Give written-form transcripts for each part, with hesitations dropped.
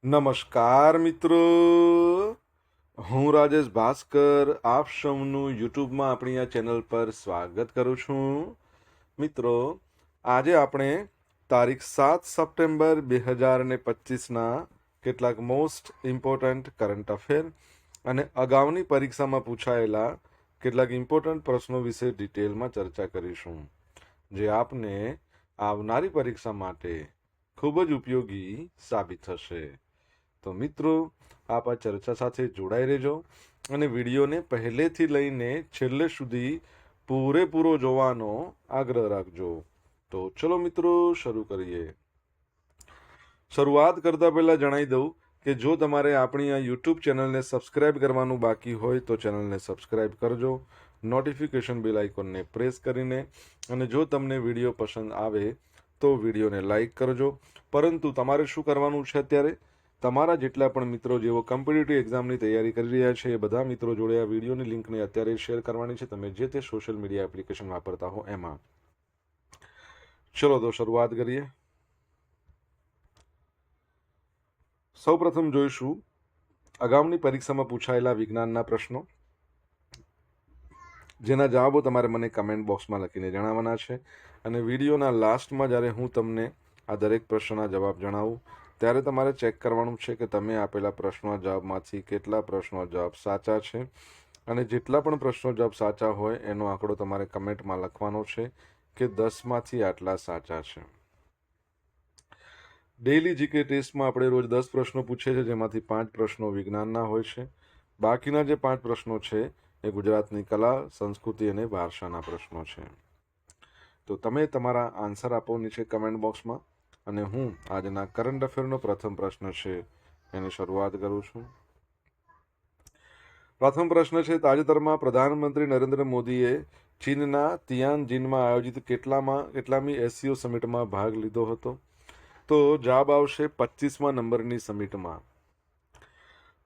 નમસ્કાર મિત્રો, હું રાજેશ ભાસ્કર આપ સૌનું યુટ્યુબમાં આપણી આ ચેનલ પર સ્વાગત કરું છું. મિત્રો, આજે આપણે તારીખ 7 સપ્ટેમ્બર 2025ના કેટલાક મોસ્ટ ઇમ્પોર્ટન્ટ કરંટ અફેર અને અગાઉની પરીક્ષામાં પૂછાયેલા કેટલાક ઇમ્પોર્ટન્ટ પ્રશ્નો વિશે ડિટેલમાં ચર્ચા કરીશું, જે આપને આવનારી પરીક્ષા માટે ખૂબ જ ઉપયોગી સાબિત થશે. તો મિત્રો, આપ આ ચર્ચા સાથે જોડાઈ રહેજો અને વિડીયોને પહેલેથી લઈને છેલ્લે સુધી પૂરેપૂરો જોવાનો આગ્રહ રાખજો. તો ચલો મિત્રો, શરૂ કરીએ. શરૂઆત કરતા પહેલા જણાવી દઉં કે જો તમારે આપણી આ યુટ્યુબ ચેનલને સબસ્ક્રાઇબ કરવાનું બાકી હોય તો ચેનલને સબસ્ક્રાઇબ કરજો, નોટિફિકેશન બેલ આઇકોનને પ્રેસ કરીને, અને જો તમને વિડીયો પસંદ આવે તો વિડીયોને લાઈક કરજો. પરંતુ તમારે શું કરવાનું છે? અત્યારે તમારા જેટલા પણ મિત્રો જેઓ કોમ્પિટિટિવ એક્ઝામની તૈયારી કરી રહ્યા છે એ બધા મિત્રો જોડે આ વિડીયોની લિંકને અત્યારે શેર કરવાની છે, તમે જે તે સોશિયલ મીડિયા એપ્લિકેશન વાપરતા હો એમાં. ચલો તો શરૂઆત કરીએ. સૌપ્રથમ જોઈશું અગાઉની પરીક્ષામાં પૂછાયેલા વિજ્ઞાનના પ્રશ્નો, જેના જવાબો તમારે મને કમેન્ટ બોક્સમાં લખીને જણાવવાના છે. અને વિડીયોના લાસ્ટમાં જ્યારે હું તમને આ દરેક પ્રશ્નના જવાબ જણાવું ત્યારે તમારે ચેક કરવાનું છે કે તમે આપેલા પ્રશ્નોના જવાબમાંથી કેટલા પ્રશ્નો જવાબ સાચા છે, અને જેટલા પણ પ્રશ્નો જવાબ સાચા હોય એનો આંકડો તમારે કમેન્ટમાં લખવાનો છે કે 10માંથી આટલા સાચા છે. ડેઇલી જીકે ટેસ્ટમાં આપણે રોજ 10 પ્રશ્નો પૂછીએ છીએ, જેમાંથી 5 પ્રશ્નો વિજ્ઞાનના હોય છે. બાકીના જે 5 પ્રશ્નો છે એ ગુજરાતની કલા, સંસ્કૃતિ અને ભાષાના પ્રશ્નો છે. તો તમે તમારા આન્સર આપો નીચે કમેન્ટ બોક્સમાં, અને હું આજના કરંટ અફેરનો પ્રથમ પ્રશ્ન છે એની શરૂઆત કરું છું. પ્રથમ પ્રશ્ન છે, તાજેતરમાં પ્રધાનમંત્રી નરેન્દ્ર મોદીએ ચીનના તિયાનજિનમાં આયોજિત કેટલામી એસસીઓ સમિટમાં ભાગ લીધો હતો? તો જવાબ આવશે 25મા નંબરની સમિટમાં.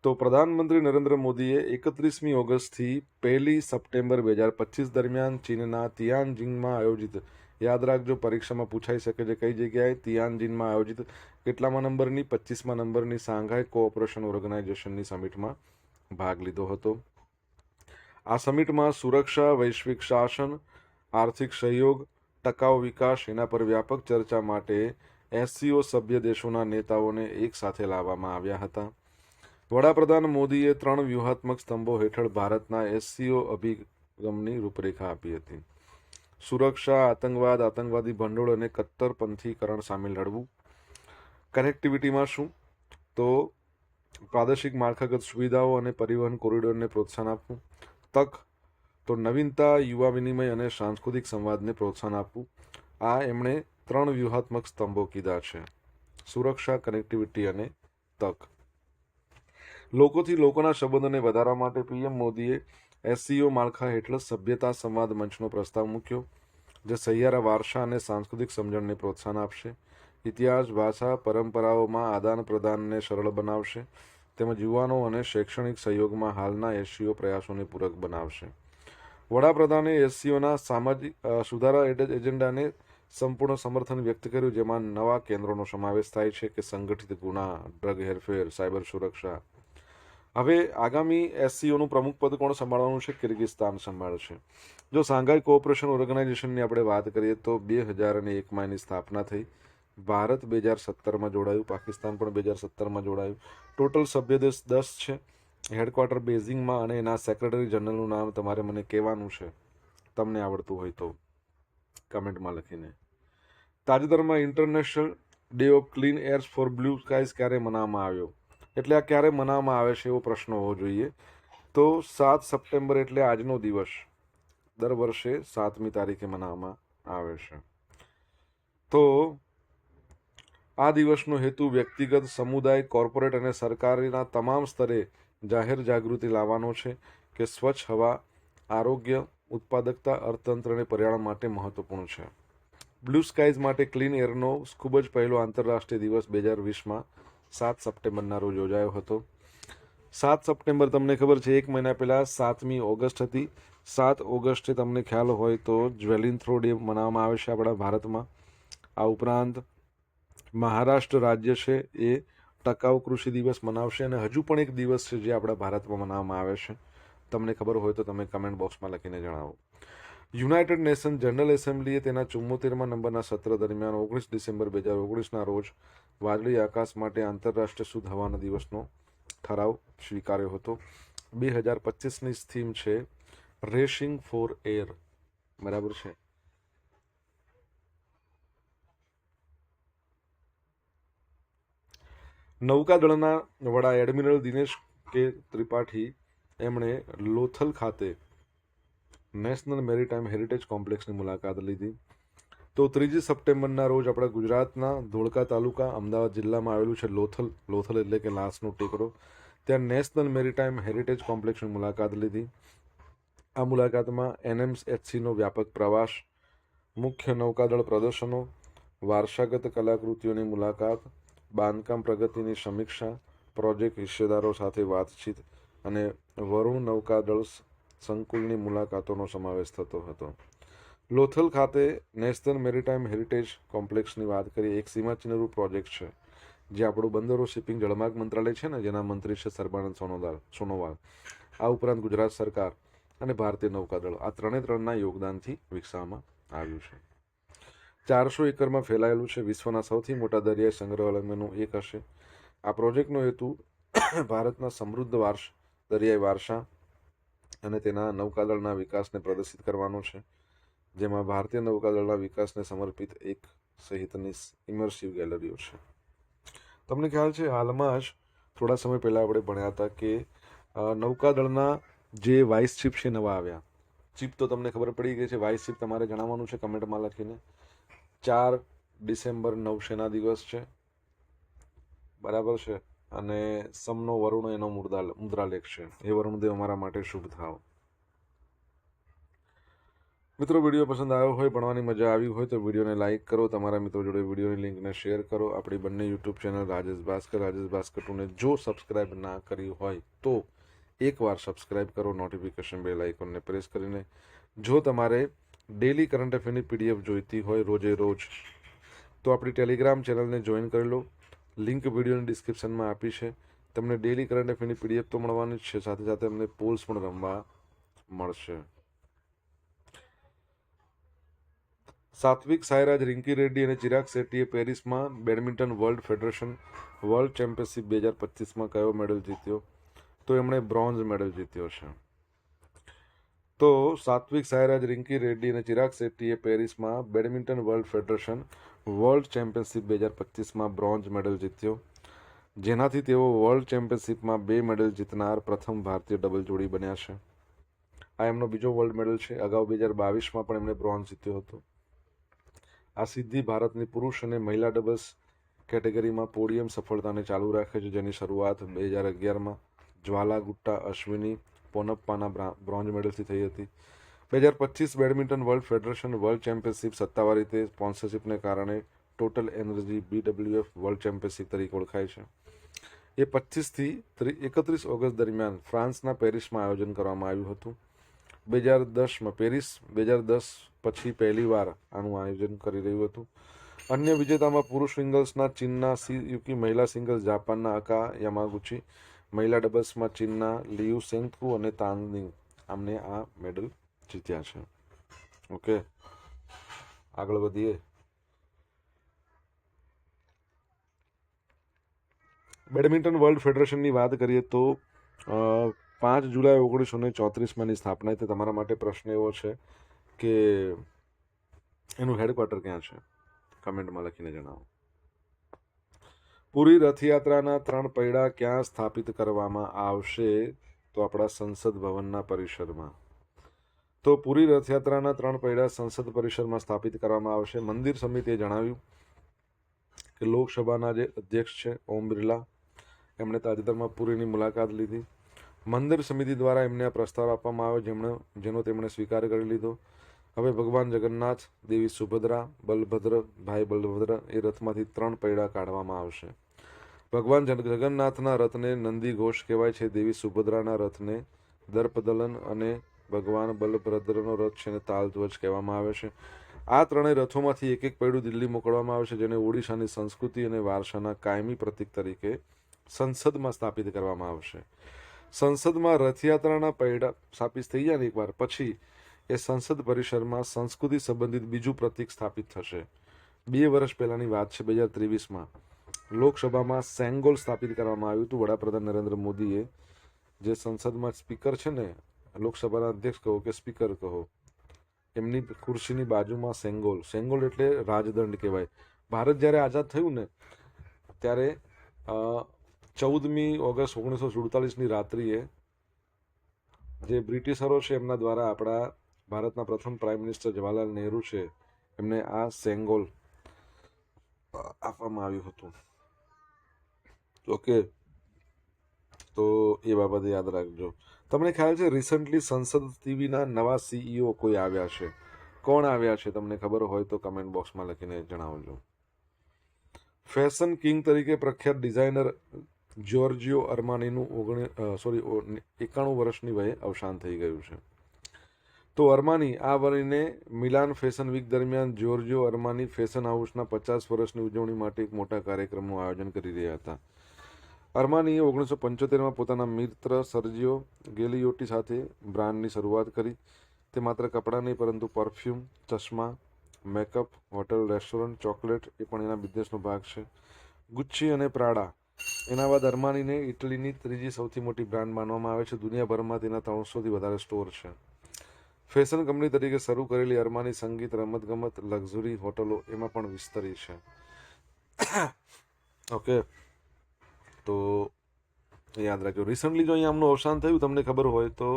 તો પ્રધાનમંત્રી નરેન્દ્ર મોદીએ 31મી ઓગસ્ટથી 1 સપ્ટેમ્બર 2025 દરમિયાન ચીનના તિયાનજિનમાં આયોજિત, યાદ રાખજો પરીક્ષામાં પૂછાઈ શકે છે કઈ જગ્યાએ, તિયાનજિનમાં આયોજિત કેટલામા નંબરની? 25મા નંબરની શાંઘાઈ કોઓપરેશન ઓર્ગેનાઇઝેશનની સમિટમાં ભાગ લીધો હતો. આ સમિટમાં સુરક્ષા, વૈશ્વિક શાસન, આર્થિક સહયોગ, ટકાઉ વિકાસ એના પર વ્યાપક ચર્ચા માટે એસસીઓ સભ્ય દેશોના નેતાઓને એક સાથે લાવવામાં આવ્યા હતા. વડાપ્રધાન મોદીએ 3 વ્યૂહાત્મક સ્તંભો હેઠળ ભારતના એસસીઓ અભિગમની રૂપરેખા આપી હતી. સુરક્ષા, આતંકવાદ, આતંકવાદી ભંડોળ અને કટ્ટરપંથીકરણ સામે લડવું. કનેક્ટિવિટીમાં શું? તો પ્રાદેશિક માળખાગત સુવિધાઓ અને પરિવહન કોરિડોરને પ્રોત્સાહન આપવું. તક તો નવીનતા, યુવા વિનિમય અને સાંસ્કૃતિક સંવાદને પ્રોત્સાહન આપવું. આ એમણે 3 વ્યૂહાત્મક સ્તંભો કીધા છે: સુરક્ષા, કનેક્ટિવિટી અને તક. લોકોથી લોકોના સંબંધોને વધારવા માટે પીએમ મોદીએ એસસીઓ માળખા હેઠળ સભ્યતા સંવાદ મંચનો પ્રસ્તાવ મૂક્યો, જે સહિયારા વારસા અને સાંસ્કૃતિક સમજણને પ્રોત્સાહન આપશે. ઇતિહાસ, ભાષા, પરંપરાઓમાં આદાન પ્રદાનને સરળ બનાવશે, તેમજ યુવાનો અને શૈક્ષણિક સહયોગમાં હાલના એસસીઓ પ્રયાસોને પૂરક બનાવશે. વડાપ્રધાને એસસીઓના સામાજિક સુધારા એજન્ડાને સંપૂર્ણ સમર્થન વ્યક્ત કર્યું, જેમાં નવા કેન્દ્રોનો સમાવેશ થાય છે કે સંગઠિત ગુના, ડ્રગ હેરફેર, સાયબર સુરક્ષા. હવે આગામી એસસીઓનું પ્રમુખ પદ કોણ સંભાળવાનું છે? કિર્ગિસ્તાન સંભાળશે. જો શાંઘાઈ કોઓપરેશન ઓર્ગેનાઇઝેશનની આપણે વાત કરીએ તો 2001માં એની સ્થાપના થઈ. ભારત 2017માં જોડાયું, પાકિસ્તાન પણ 2017માં જોડાયું. ટોટલ સભ્ય દેશ 10 છે. હેડક્વાર્ટર બેઇજિંગમાં, અને એના સેક્રેટરી જનરલનું નામ તમારે મને કહેવાનું છે, તમને આવડતું હોય તો કમેન્ટમાં લખીને. તાજેતરમાં international day of clean airs for blue skies ક્યારે મનાવવામાં આવ્યો? એટલે આ ક્યારે મનાવવામાં આવે છે એવો પ્રશ્ન હોવો જોઈએ. તો 7 સપ્ટેમ્બર એટલે આજનો દિવસ દર વર્ષે 7મી તારીખે મનાવવામાં આવે છે. તો આ દિવસનો હેતુ વ્યક્તિગત, સમુદાય, કોર્પોરેટ અને સરકારીના તમામ સ્તરે જાહેર જાગૃતિ લાવવાનો છે કે સ્વચ્છ હવા, આરોગ્ય, ઉત્પાદકતા, અર્થતંત્ર અને પર્યાવરણ માટે મહત્વપૂર્ણ છે. બ્લુ સ્કાઇઝ માટે ક્લીન એરનો ખૂબ જ પહેલો આંતરરાષ્ટ્રીય દિવસ 2020માં 7 સપ્ટેમ્બરના રોજ યોજાયો હતો. 7 સપ્ટેમ્બર તમને ખબર છે, એક મહિના પહેલાં 7મી ઓગસ્ટ હતી. 7 ઓગસ્ટે તમને ખ્યાલ હોય તો જ્વેલિન થ્રો ડે મનાવવામાં આવે છે આપણા ભારતમાં. આ ઉપરાંત મહારાષ્ટ્ર રાજ્ય છે એ ટકાઉ કૃષિ દિવસ મનાવશે. અને હજુ પણ એક દિવસ છે જે આપણા ભારતમાં મનાવવામાં આવે છે. તમને ખબર હોય તો તમે કમેન્ટ બોક્સમાં લખીને જણાવો. યુનાઇટેડ નેશન જનરલ એસેમ્બલીએ તેના 74મા નંબરના સત્ર દરમિયાન 19 ડિસેમ્બર 2019ના રોજ વાદળી આકાશ માટે આંતરરાષ્ટ્રીય શુદ્ધ હવાના દિવસનો ઠરાવ સ્વીકાર્યો હતો. 2025ની થીમ છે રેસિંગ ફોર એર. બરાબર છે. નૌકાદળના વડા એડમિરલ દિનેશ કે ત્રિપાઠી એમણે લોથલ ખાતે નેશનલ મેરીટાઈમ હેરિટેજ કોમ્પ્લેક્સની મુલાકાત લીધી. તો 3 સપ્ટેમ્બરના રોજ આપણા ગુજરાતના ધોળકા તાલુકા અમદાવાદ જિલ્લામાં આવેલું છે લોથલ એટલે કે લાસનો ટેકરો. ત્યાં નેશનલ મેરીટાઈમ હેરિટેજ કોમ્પ્લેક્સની મુલાકાત લીધી. આ મુલાકાતમાં NMHCનો વ્યાપક પ્રવાસ, મુખ્ય નૌકાદળ પ્રદર્શનો, વારસાગત કલાકૃતિઓની મુલાકાત, બાંધકામ પ્રગતિની સમીક્ષા, પ્રોજેક્ટ હિસ્સેદારો સાથે વાતચીત અને વરુણ નૌકાદળ સંકુલની મુલાકાતોનો સમાવેશ થતો હતો. લોથલ ખાતે નેશનલ મેરીટાઈમ હેરિટેજ કોમ્પ્લેક્સની વાત કરીએ, એક સીમાચિહ્નરૂપ પ્રોજેક્ટ છે જે આપણું બંદરો શિપિંગ જળમાર્ગ મંત્રાલય છે ને, જેના મંત્રી છે સર્બાનંદ સોનોવાલ. આ ઉપરાંત ગુજરાત સરકાર અને ભારતીય નૌકાદળ આ ત્રણના યોગદાનથી વિકસાવવામાં આવ્યું છે. 400 એકરમાં ફેલાયેલું છે. વિશ્વના સૌથી મોટા દરિયાઈ સંગ્રહાલયમાંનું એક હશે. આ પ્રોજેક્ટનો હેતુ ભારતના સમૃદ્ધ દરિયાઈ વારસા અને તેના નૌકાદળના વિકાસને પ્રદર્શિત કરવાનો છે, જેમાં ભારતીય નૌકાદળના વિકાસને સમર્પિત એક સહિતની ઇમર્સિવ ગેલેરીઓ છે. તમને ખ્યાલ છે, હાલમાં જ થોડા સમય પહેલાં આપણે ભણ્યા હતા કે નૌકાદળના જે વાઇસ ચીફ છે નવા આવ્યા. ચીફ તો તમને ખબર પડી ગઈ છે. વાઇસ ચીફ તમારે જણાવવાનું છે કમેન્ટમાં લખીને. 4 ડિસેમ્બર નૌસેના દિવસ છે. બરાબર છે. અને સમનો વરુણ એનો મુદ્રાલેખ છે. એ વરુણદેવ અમારા માટે શુભ થાવ. મિત્રો, વિડીયો પસંદ આવ્યો હોય, ભણવાની મજા આવી હોય તો વિડીયોને લાઇક કરો, તમારા મિત્રો જોડે વિડીયોની લિંકને શેર કરો. આપણી બંને યુટ્યુબ ચેનલ રાજેશ ભાસ્કર 2ને જો સબસ્ક્રાઇબ ના કરી હોય તો એકવાર સબસ્ક્રાઇબ કરો, નોટિફિકેશન બેલ આઇકોનને પ્રેસ કરીને. જો તમારે ડેલી કરંટ અફેરની PDF જોઈતી હોય રોજે રોજ તો આપણી ટેલિગ્રામ ચેનલને જોઈન કરી લો. લિંક વિડીયોની ડિસ્ક્રિપ્શનમાં આપી છે. તમને ડેલી કરંટ અફેરની PDF તો મળવાની જ છે, સાથે સાથે અમને પોલ્સ પણ રમવા મળશે. સાત્વિક સાઈરાજ, રિંકી રેડ્ડી અને ચિરાગ શેટ્ટીએ પેરિસમાં badminton world federation world championship 2025માં કયો મેડલ જીત્યો? તો એમણે બ્રોન્ઝ મેડલ જીત્યો છે. તો સાત્વિક સાઈરાજ, રિંકી રેડ્ડી અને ચિરાગ શેટ્ટીએ પેરિસમાં badminton world federation world championship 2025માં બ્રોન્ઝ મેડલ જીત્યો, જેનાથી તેઓ વર્લ્ડ ચેમ્પિયનશિપમાં 2 મેડલ જીતનાર પ્રથમ ભારતીય ડબલ જોડી બન્યા છે. આ એમનો બીજો વર્લ્ડ મેડલ છે. અગાઉ 2022માં પણ એમણે બ્રોન્ઝ જીત્યો હતો. આ સિદ્ધિ ભારતની પુરુષ અને મહિલા ડબલ્સ કેટેગરીમાં પોડિયમ સફળતાને ચાલુ રાખે છે, જેની શરૂઆત 2011માં જ્વાલા ગુટ્ટા અશ્વિની પોનપ્પાના બ્રોન્ઝ મેડલથી થઈ હતી. 2025 badminton world federation world championship સત્તાવાર રીતે સ્પોન્સરશિપને કારણે total energy BWF world championship તરીકે ઓળખાય છે. એ 25થી 31 ઓગસ્ટ દરમિયાન ફ્રાન્સના પેરિસમાં આયોજન કરવામાં આવ્યું હતું. 2010 પછી પહેલીવાર આનું આયોજન કરી રહ્યું હતું. અન્ય વિજેતામાં પુરુષ સિંગલ્સના ચીનના સી યુકી, મહિલા સિંગલ્સ જાપાનના અકા યામાગુચી, મહિલા ડબલ્સમાં ચીનના લિયુ સેંગકુ અને તાનનિંગ આમને આ મેડલ જીત્યા છે. ઓકે, આગળ વધીએ. બેડમિન્ટન વર્લ્ડ ફેડરેશનની વાત કરીએ તો 5 જુલાઈ 1934માં સ્થાપના થઈ. તમારા માટે પ્રશ્ન એવો છે કે એનું હેડક્વાર્ટર ક્યાં છે? કમેન્ટમાં લખીને જણાવો. પૂરી રથયાત્રાના 3 પૈડા ક્યાં સ્થાપિત કરવામાં આવશે? તો આપણા સંસદ ભવનના પરિસરમાં. તો પૂરી રથયાત્રાના 3 પૈડા સંસદ પરિસરમાં સ્થાપિત કરવામાં આવશે. મંદિર સમિતિએ જણાવ્યું કે લોકસભાના જે અધ્યક્ષ છે ઓમ બિરલા, એમણે તાજેતરમાં પુરીની મુલાકાત લીધી. મંદિર સમિતિ દ્વારા એમને આ પ્રસ્તાવ આપવામાં આવ્યો, જેનો તેમણે સ્વીકાર કરી લીધો. હવે ભગવાન જગન્નાથ, દેવી સુભદ્રા, ભાઈ બલભદ્ર એ રથમાંથી 3 પૈડા કાઢવામાં આવશે. ભગવાન જગન્નાથના રથને નંદી ઘોષ કહેવાય છે, દેવી સુભદ્રાના રથને દર્પદલન અને ભગવાન બલભદ્રનો રથ છે ને તાલધ્વજ કહેવામાં આવે છે. આ ત્રણેય રથોમાંથી એક પૈડું દિલ્હી મોકલવામાં આવે છે, જેને ઓડિશાની સંસ્કૃતિ અને વારસાના કાયમી પ્રતીક તરીકે સંસદમાં સ્થાપિત કરવામાં આવશે. સંસદમાં રથયાત્રાના પૈડા સ્થાપિત થઈ જાય ને એકવાર, પછી એ સંસદ પરિસરમાં સંસ્કૃતિ સંબંધિત બીજું પ્રતીક સ્થાપિત થશે. 2 વર્ષ પહેલાની વાત છે, 2023માં લોકસભામાં સેંગોલ સ્થાપિત કરવામાં આવ્યું હતું. વડાપ્રધાન નરેન્દ્ર મોદીએ જે સંસદમાં સ્પીકર છે ને, લોકસભાના અધ્યક્ષ કહો કે સ્પીકર કહો, એમની ખુરશીની બાજુમાં સેંગોલ એટલે રાજદંડ કહેવાય. ભારત જ્યારે આઝાદ થયું ને ત્યારે 14મી ઓગસ્ટ 1947ની રાત્રિએ જે બ્રિટિશરો છે એમના દ્વારા આપણા ભારતના પ્રથમ પ્રાઇમ મિનિસ્ટર જવાહરલાલ નહેરુ છે, એમને આ સેંગોલ આપવામાં આવ્યું હતું. ઓકે, તો એ બાબતે યાદ રાખજો. તમને ખ્યાલ છે રિસન્ટલી સંસદ ટીવીના નવા CEO કોઈ આવ્યા છે? કોણ આવ્યા છે તમને ખબર હોય તો કમેન્ટ બોક્સમાં લખીને જણાવજો. ફેશન કિંગ તરીકે પ્રખ્યાત ડિઝાઇનર જ્યોર્જિયો અર્માનીનું 91 વર્ષની વયે અવસાન થઈ ગયું છે. તો અર્માની આ વર્ષે મિલાન ફેશન વીક દરમિયાન જ્યોર્જિયો અર્માની ફેશન હાઉસના 50 વર્ષની ઉજવણી માટે એક મોટા કાર્યક્રમનું આયોજન કરી રહ્યા હતા. અર્માનીએ 1975માં પોતાના મિત્ર સર્જિયો ગેલિયોટી સાથે બ્રાન્ડની શરૂઆત કરી. તે માત્ર કપડાં નહીં પરંતુ પરફ્યુમ, ચશ્મા, મેકઅપ, હોટલ, રેસ્ટોરન્ટ, ચોકલેટ એ પણ એના બિઝનેસનો ભાગ છે. ગુચ્ચી અને પ્રાડા. એના બાદ અર્માનીને ઇટલીની ત્રીજી સૌથી મોટી બ્રાન્ડ માનવામાં આવે છે. દુનિયાભરમાં તેના 300થી વધારે સ્ટોર છે. ફેશન કંપની તરીકે શરૂ કરેલી અર્માની સંગીત, રમતગમત, લક્ઝરી હોટલો એમાં પણ વિસ્તરી છે. ઓકે, તો યાદ રાખજો. રિસન્ટલી જો અહીંયા આમનું અવસાન થયું, તમને ખબર હોય તો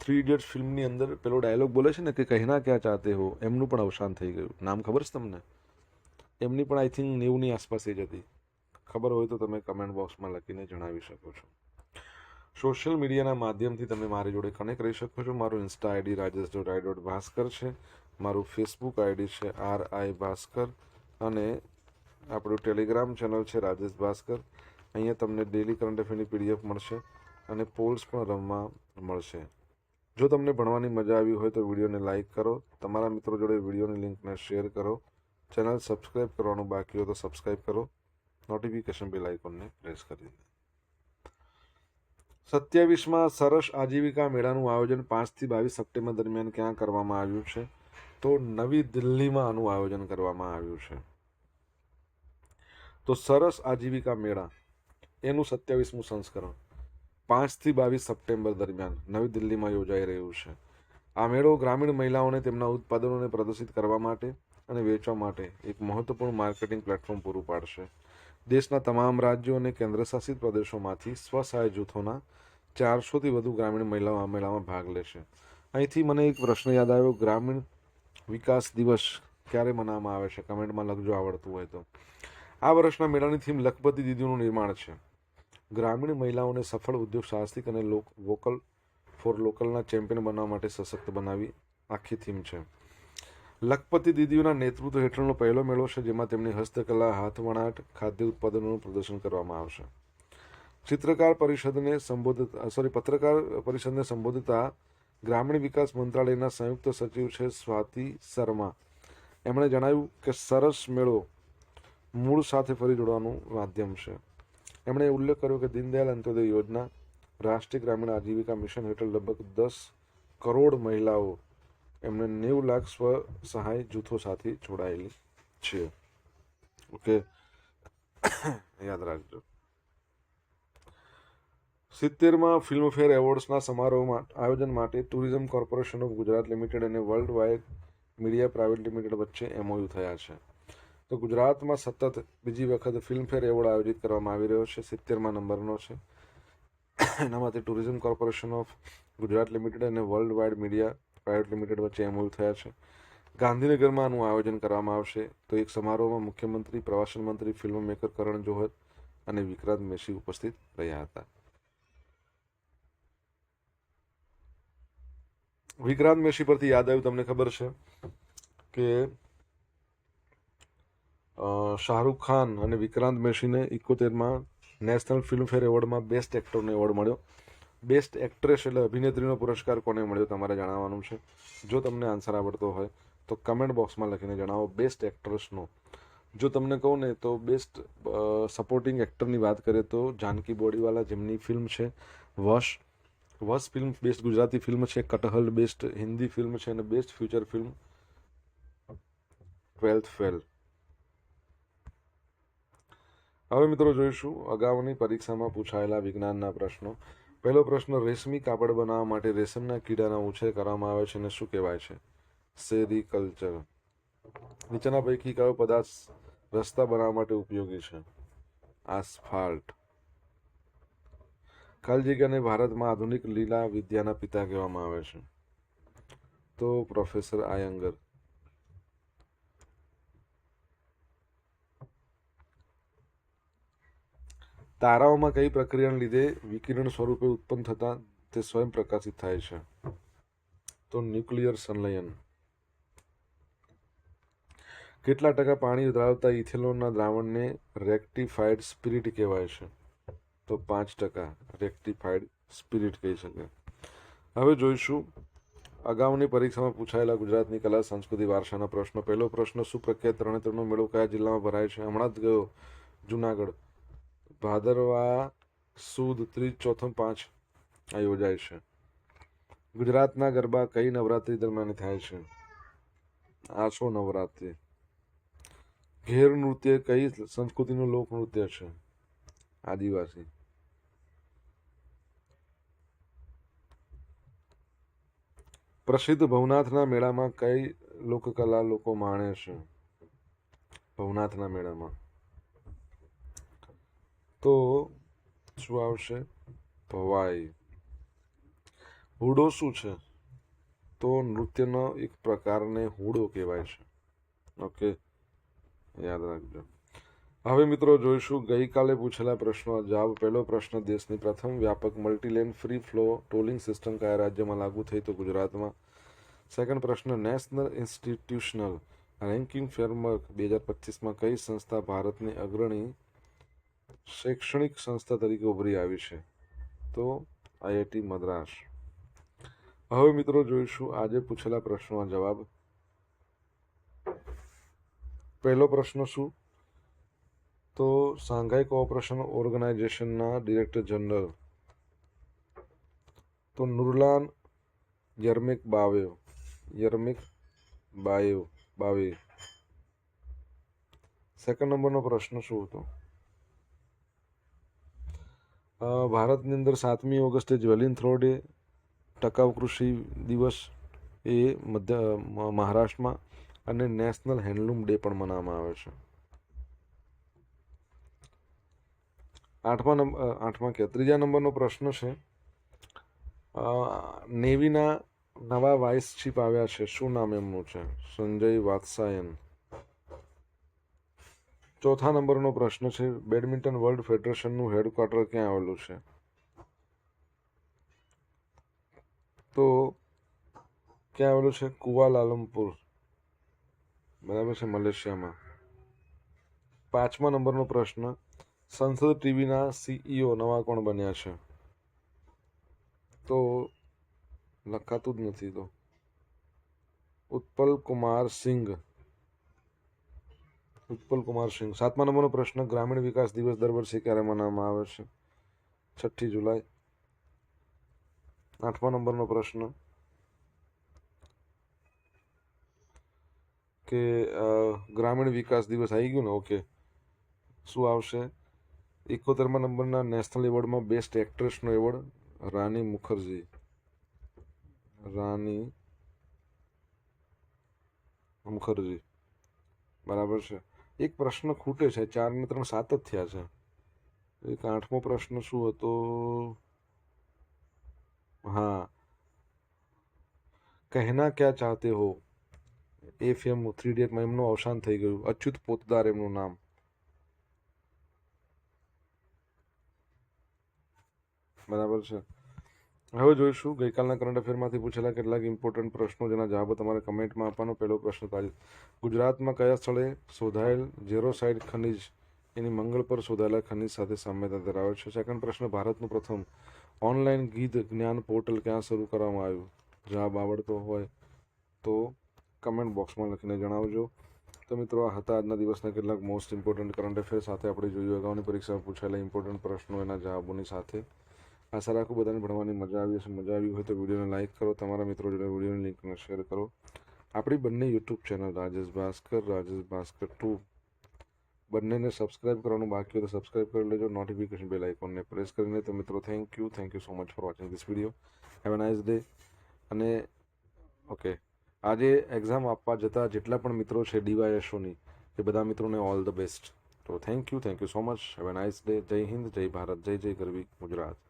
3 ઇડિયટ્સ ફિલ્મની અંદર પેલો ડાયલોગ બોલે છે ને કે કહેના ક્યાં ચાહતે હો, એમનું પણ અવસાન થઈ ગયું. નામ ખબર છે તમને? એમની પણ આઈ થિંક 90ની આસપાસ એજ હતી. ખબર હોય તો તમે કમેન્ટ બોક્સમાં લખીને જણાવી શકો છો. સોશિયલ મીડિયાના માધ્યમથી તમે મારી જોડે કનેક્ટ રહી શકો છો. મારું ઇન્સ્ટા આઈડી rajesh.i.bhaskar છે. મારું ફેસબુક આઈડી છે RI ભાસ્કર, અને આપણું ટેલિગ્રામ ચેનલ છે રાજેશ ભાસ્કર. અહીંયા તમને ડેલી કરંટ અફેરની PDF મળશે અને પોલ્સ પણ રમવા મળશે. જો તમને ભણવાની મજા આવી હોય તો વિડીયોને લાઇક કરો, તમારા મિત્રો જોડે વિડીયોની લિંકને શેર કરો, ચેનલ સબસ્ક્રાઈબ કરવાનું બાકી હોય તો સબસ્ક્રાઈબ કરો, નોટિફિકેશન બેલ આઇકોનને પ્રેસ કરી દો. 27માં સરસ આજીવિકા મેળાનું આયોજન 5થી 22 સપ્ટેમ્બર દરમિયાન ક્યાં કરવામાં આવ્યું છે? તો નવી દિલ્હીમાં આનું આયોજન કરવામાં આવ્યું છે. તો સરસ આજીવિકા મેળા એનું 27મું સંસ્કરણ 5થી 22 સપ્ટેમ્બર દરમિયાન નવી દિલ્હીમાં યોજાઈ રહ્યું છે. આ મેળો ગ્રામીણ મહિલાઓને તેમના ઉત્પાદનોને પ્રદર્શિત કરવા માટે અને વેચવા માટે એક મહત્વપૂર્ણ માર્કેટિંગ પ્લેટફોર્મ પૂરું પાડશે. દેશના તમામ રાજ્યો અને કેન્દ્રશાસિત પ્રદેશોમાંથી સ્વસહાય જૂથોના 400થી વધુ ગ્રામીણ મહિલાઓ આ મેળામાં ભાગ લેશે. અહીંથી મને એક પ્રશ્ન યાદ આવ્યો, ગ્રામીણ વિકાસ દિવસ ક્યારે મનાવવામાં આવે છે? કમેન્ટમાં લખજો આવડતું હોય તો. આ વર્ષના મેળાની થીમ લખપતિ દીદીઓનું નિર્માણ છે. ગ્રામીણ મહિલાઓને સફળ ઉદ્યોગ સાહસિક અને વોકલ ફોર લોકલના ચેમ્પિયન બનવા માટે સશક્ત બનાવી આખી થીમ છે. લખપતિ દીદીઓના નેતૃત્વ હેઠળનો પહેલો મેળો છે જેમાં તેમની હસ્તકલા, હાથવણાટ, ખાદ્ય ઉત્પાદનોનું પ્રદર્શન કરવામાં આવશે. પત્રકાર પરિષદને સંબોધતા ગ્રામીણ વિકાસ મંત્રાલયના સંયુક્ત સચિવ છે સ્વાતિ શર્મા. એમણે જણાવ્યું કે સરસ મેળો મૂળ સાથે ફરી જોડવાનું માધ્યમ છે. એમણે ઉલ્લેખ કર્યો કે દીનદયાળ અંત્યોદય યોજના, રાષ્ટ્રીય ગ્રામીણ આજીવિકા મિશન હેઠળ લગભગ 10 કરોડ મહિલાઓ એમને 90 લાખ સ્વ સહાય જૂથો સાથે જોડાયેલી છે. ઓકે, યાદ રાખજો. 70માં ફિલ્મફેર એવોર્ડ્સના સમારોહમાં આયોજન માટે tourism corporation of Gujarat limited અને world wide media private limited વચ્ચે MOU થયા છે. તો ગુજરાતમાં સતત બીજી વખત ફિલ્મફેર એવોર્ડ આયોજિત કરવામાં આવી રહ્યો છે. 70મા નંબરનો છે. એના માટે tourism corporation of Gujarat limited અને world wide media private limited વચ્ચે MOU થયા છે. ગાંધીનગરમાં આનું આયોજન કરવામાં આવશે. તો એક સમારોહમાં મુખ્યમંત્રી, પ્રવાસન મંત્રી, ફિલ્મ મેકર કરણ જોહર અને વિક્રાંત મેસી ઉપસ્થિત રહ્યા હતા. વિક્રાંત મેસી પરથી યાદ આવ્યું, તમને ખબર છે કે શાહરૂખ ખાન અને વિક્રાંત મેસીને 71માં નેશનલ ફિલ્મફેર એવોર્ડમાં બેસ્ટ એક્ટરનો એવોર્ડ મળ્યો. બેસ્ટ એક્ટ્રેસ એટલે અભિનેત્રીનો પુરસ્કાર કોને મળ્યો તમારે જણાવવાનું છે. જો તમને આન્સર આવડતો હોય તો કમેન્ટ બોક્સમાં લખીને જણાવો. બેસ્ટ એક્ટ્રેસનો જો તમને કહું ને તો બેસ્ટ સપોર્ટિંગ એક્ટરની વાત કરીએ તો જાનકી બોડીવાલા, જેમની ફિલ્મ છે વશ ફિલ્મ બેસ્ટ ગુજરાતી ફિલ્મ છે, કટહલ બેસ્ટ હિન્દી ફિલ્મ છે, અને best future film 12th fail. હવે મિત્રો જોઈશું અગાઉની પરીક્ષામાં પૂછાયેલા વિજ્ઞાનના પ્રશ્નો. પહેલો પ્રશ્ન, રેશમી કાપડ બનાવવા માટે રેશમના કીડાનો ઉછેર કરવામાં આવે છે અને શું કહેવાય છે? સેરીકલ્ચર. નીચેના પૈકી કયો પદાર્થ રસ્તા બનાવવા માટે ઉપયોગી છે? આસ્ફાલ્ટ. ખાલી જગ્યાને ભારતમાં આધુનિક લીલા વિદ્યાના પિતા કહેવામાં આવે છે? તો પ્રોફેસર આયંગર. તારાઓમાં કઈ પ્રક્રિયાને લીધે વિકિરણ સ્વરૂપે ઉત્પન્ન થતા તે સ્વયં પ્રકાશિત થાય છે? તો ન્યુક્લિયર સંલયન. કેટલા ટકા પાણી ધરાવતા ઇથેનોલના દ્રાવણને રેક્ટિફાઈડ સ્પિરિટ કહેવાય છે? તો 5% રેક્ટિફાઈડ સ્પિરિટ કહી શકે. હવે જોઈશું અગાઉની પરીક્ષામાં પૂછાયેલા ગુજરાતની કલા સંસ્કૃતિ વારસાના પ્રશ્નો. પહેલો પ્રશ્ન, સુપ્રખ્યાત તરણેતરનો મેળો કયા જિલ્લામાં ભરાય છે? હમણાં જ ગયો જુનાગઢ. ભાદરવા સુદ ત્રીજ ચોથમ 5 આ યોજાય છે. ગુજરાતના ગરબા કઈ નવરાત્રી દરમિયાન થાય છે? આસો નવરાત્રી. ઘેર નૃત્ય કઈ સંસ્કૃતિનું લોકનૃત્ય છે? આદિવાસી. પ્રસિદ્ધ ભવનાથના મેળામાં કઈ લોકકલા લોકો માણે છે? ભવનાથના મેળામાં. તો શું આવશે? ભવાઈ. હુડો શું છે? તો નૃત્યનો એક પ્રકારને હુડો કહેવાય છે. ઓકે, યાદ રાખજો. હવે મિત્રો જોઈશું ગઈકાલે પૂછેલા પ્રશ્નો જવાબ. પહેલો પ્રશ્ન, દેશની પ્રથમ વ્યાપક મલ્ટીલેન ફ્રી ફ્લો ટોલિંગ સિસ્ટમ કયા રાજ્યમાં લાગુ થઈ? તો ગુજરાતમાં. સેકન્ડ પ્રશ્ન, નેશનલ ઇન્સ્ટિટ્યુશનલ રેન્કિંગ ફ્રેમવર્ક 2025માં કઈ સંસ્થા ભારતની અગ્રણી શૈક્ષણિક સંસ્થા તરીકે ઉભરી આવી છે? તો આઈઆઈટી મદ્રાસ. હવે મિત્રો જોઈશું આજે પૂછેલા પ્રશ્નોના જવાબ. પહેલો પ્રશ્ન શું? તો શાંઘાઈ કોઓપરેશન ઓર્ગેનાઇઝેશનના ડિરેક્ટર જનરલ તો નુરલાન યરમેક બાવે. સેકન્ડ નંબરનો પ્રશ્ન શું હતો? ભારતની અંદર 7મી ઓગસ્ટે જ્વેલિન થ્રો ડે, ટકાઉ કૃષિ દિવસ એ મહારાષ્ટ્રમાં, અને નેશનલ હેન્ડલૂમ ડે પણ મનાવવામાં આવે છે. ત્રીજા નંબરનો પ્રશ્ન છે, નેવીના નવા વાઇસ ચીફ આવ્યા છે, શું નામ એમનું છે? સંજય વાત્સાયન. ચોથા નંબરનો પ્રશ્ન છે, બેડમિન્ટન વર્લ્ડ ફેડરેશનનું હેડક્વાર્ટર ક્યાં આવેલું છે? તો ક્યાં આવેલું છે? કુઆલાલમપુર. બરાબર છે, મલેશિયામાં. 5મા નંબરનો પ્રશ્ન, સંસદ ટીવીના સીઈઓ નવા કોણ બન્યા છે? તો લખાતું જ નથી. તો ઉત્પલ કુમાર સિંઘ. 7મા નંબરનો પ્રશ્ન, ગ્રામીણ વિકાસ દિવસ દર વર્ષે ક્યારે મનાવવામાં આવે છે? 6 જુલાઈ. 8મા નંબરનો પ્રશ્ન કે ગ્રામીણ વિકાસ દિવસ આવી ગયું ને, ઓકે, શું આવશે? 71મા નંબરના નેશનલ એવોર્ડમાં બેસ્ટ એક્ટ્રેસનો એવોર્ડ રાની મુખર્જી. બરાબર છે. એક પ્રશ્ન ખૂટે છે, 4 ને 3 7 જ થયા છે. એક 8મો પ્રશ્ન શું હતો? હા, કહેના ક્યા ચાહતે હો એ ફિલ્મ 3 ઇડિયટમાં એમનું અવસાન થઈ ગયું. અચ્યુત પોતદાર એમનું નામ. બરાબર છે. હવે જોઈશું ગઈકાલના કરંટ અફેરમાંથી પૂછેલા કેટલાક ઇમ્પોર્ટન્ટ પ્રશ્નો જેના જવાબો તમારે કમેન્ટમાં આપવાનો. પહેલો પ્રશ્ન, ગુજરાતમાં કયા સ્થળે શોધાયેલ ઝેરોસાઇડ ખનિજ એની મંગળ પર શોધાયેલા ખનિજ સાથે સામ્યતા ધરાવે છે? સેકન્ડ પ્રશ્ન, ભારતનું પ્રથમ ઓનલાઈન ગીધ જ્ઞાન પોર્ટલ ક્યાં શરૂ કરવામાં આવ્યું? જવાબ આવડતો હોય તો કમેન્ટ બોક્સમાં લખીને જણાવજો. તો મિત્રો, આ હતા આજના દિવસના કેટલાક મોસ્ટ ઇમ્પોર્ટન્ટ કરંટ અફેર સાથે આપણે જોયું અગાઉની પરીક્ષામાં પૂછાયેલા ઇમ્પોર્ટન્ટ પ્રશ્નો એના જવાબોની સાથે. આશા રાખું બધાને ભણવાની મજા આવી હશે. મજા આવી હોય તો વિડીયોને લાઇક કરો, તમારા મિત્રો જોડે વિડીયોની લિંકને શેર કરો. આપણી બંને યુટ્યુબ ચેનલ રાજેશ ભાસ્કર 2 બંનેને સબસ્ક્રાઇબ કરવાનું બાકી હોય તો સબસ્ક્રાઇબ કરી લેજો, નોટિફિકેશન બેલ આઇકોનને પ્રેસ કરીને. તો મિત્રો, thank you so much for watching this video. Have a nice day. અને ઓકે, આજે એક્ઝામ આપવા જતા જેટલા પણ મિત્રો છે ડીવાયએસઓની, એ બધા મિત્રોને ઓલ ધ બેસ્ટ. તો thank you so much. Have a nice day. જય હિન્દ, જય ભારત, જય ગરવી ગુજરાત.